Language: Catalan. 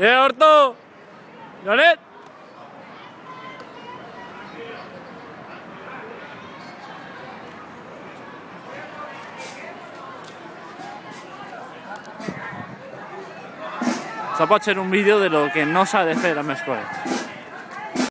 Orto! Joanet! Això pot ser un vídeo de lo que no s'ha de fer amb els coets.